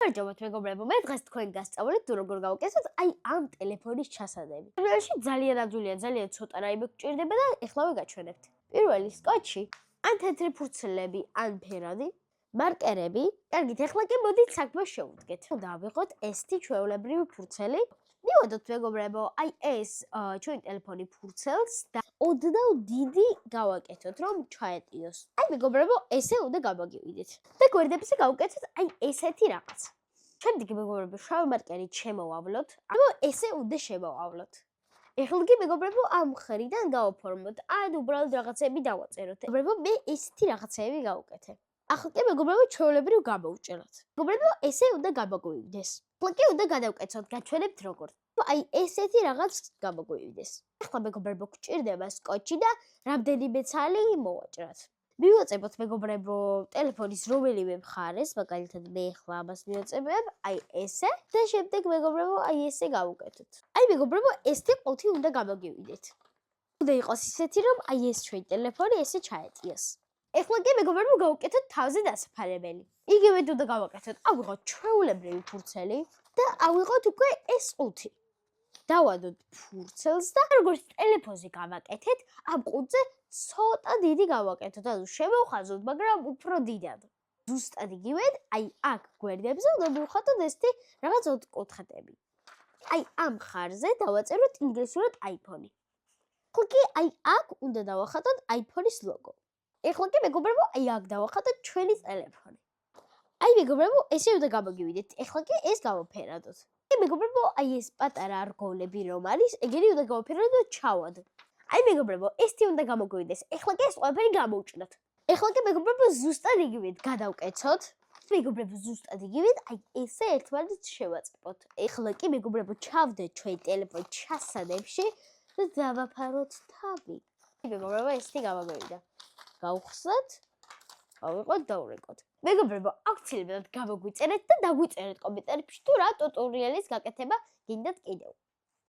გამარჯობათ მეგობრებო, მე დღეს თქვენ გასწავლეთ თუ როგორ გავაკეთოთ აი ამ ტელეფონის ჩასადები. პირველში ძალიან აძულია, ძალიან ცოტა რაიმე გჭირდება და ეხლავე გაჩვენებთ. პირველი სკოტჩი, ან თეთრი ფურცლები, ან ფერადი, მარკერები. კარგით, ეხლა კი მოდით საქმეს შევუდგეთ. დავიღოთ ესეთი ჩვეულებრივი ფურცელი. მივედოთ მეგობრებო, აი ეს ჩვენი ტელეფონი ფურცელს და ოდნავ დიდი გავაკეთოთ, რომ ჩაეტიოს. აი მეგობრებო, ესე უნდა გამოგივიდეთ. და გვერდებზე გავუკეთოთ აი ესეთი რაღაც. შემდეგ მეგობრებო, შავი მარკერით შემოვავლოთ. ესე უნდა შემოვავლოთ. ეხლა კი მეგობრებო, ამ მხრიდან გავაფორმოთ. ან უბრალოდ რაღაცები დავაწეროთ. მეგობრებო, მე ესეთი რაღაცები გავუკეთე. ახლა კი მეგობრებო, ჩვეულებრივ გამოვჭეროთ. მეგობრებო, ესე უნდა გამოგვივიდეს. ახლა კი უნდა გადავკეთოთ, გაჩვენებთ როგორ. აი ესეთი რაღაც გამოგვივიდეს. ახლა მეგობრებო, გჭირდება სკოტჩი და რამდენიმე ცალი მოვაჭრათ. მივაწებოთ მეგობრებო, ტელეფონის რომელიმე მხარეს, მაგალითად მე ახლა ამას მივაწებებ, აი ესე და შემდეგ მეგობრებო, აი ესე გავუკეთოთ. აი მეგობრებო, ესეთი ყუთი უნდა გამოგივიდეთ. უნდა იყოს ისეთი, რომ აი ეს ჩვენი ტელეფონი ესე ჩაეტიოს. ეხლა კი მეგობრებო, გავუკეთოთ თავზე დასაფარებელი. იგივე უნდა გავაკეთოთ. ავიღოთ ჩვეულებრივი ფურცელი და ავიღოთ უკვე ეს ყუთი. დავადოთ ფურცელს და როგორც ტელეფონზე გავაკეთეთ, ამ ყუთზე ცოტა დიდი გავაკეთოთ, ანუ შემოვხაზოთ, მაგრამ უფრო დიდად. ზუსტად იგივე, აი აქ გვერდებზე უნდა მივხატოთ ესეთი რაღაც ოთხკუთხედები. აი ამ ხარზე დავაწეროთ ინგლისურად iPhone. ახლა კი აი აქ უნდა დავახატოთ iPhone-ის ლოგო. ეხლა კი მეგობრებო, აი აქ დავახატოთ ჩვენი ტელეფონი. აი მეგობრებო, ესე უნდა გამოგივიდეთ. ეხლა კი ეს გავაფერადოთ. მეგობრებო, აი ეს პატარა არგოლები რომ არის, ეგენი უნდა გავაფეროთ და ჩავადო. აი მეგობრებო, ესეთი უნდა გამოგვივიდეს. ეხლა კი ეს ყველაფერი გამოვჭრათ. ეხლა კი მეგობრებო, ზუსტად იგივეთ გადავკეცოთ. მეგობრებო, ზუსტად იგივეთ, აი ესე ერთმანეთს შევაწყებოთ. ეხლა კი მეგობრებო, ჩავდეთ ჩვენი ტელეფონი ჩასადებში და დავაფაროთ თავი. მეგობრებო, ესეთი გამოგვივიდა. გავხსნათ, გავიყოთ, დავრეკოთ. მეგობრებო, აუცილებლად გამოგვიწერეთ და დაგვიწერეთ კომენტარებში თუ რა ტუტორიალის გაკეთება გინდათ კიდევ.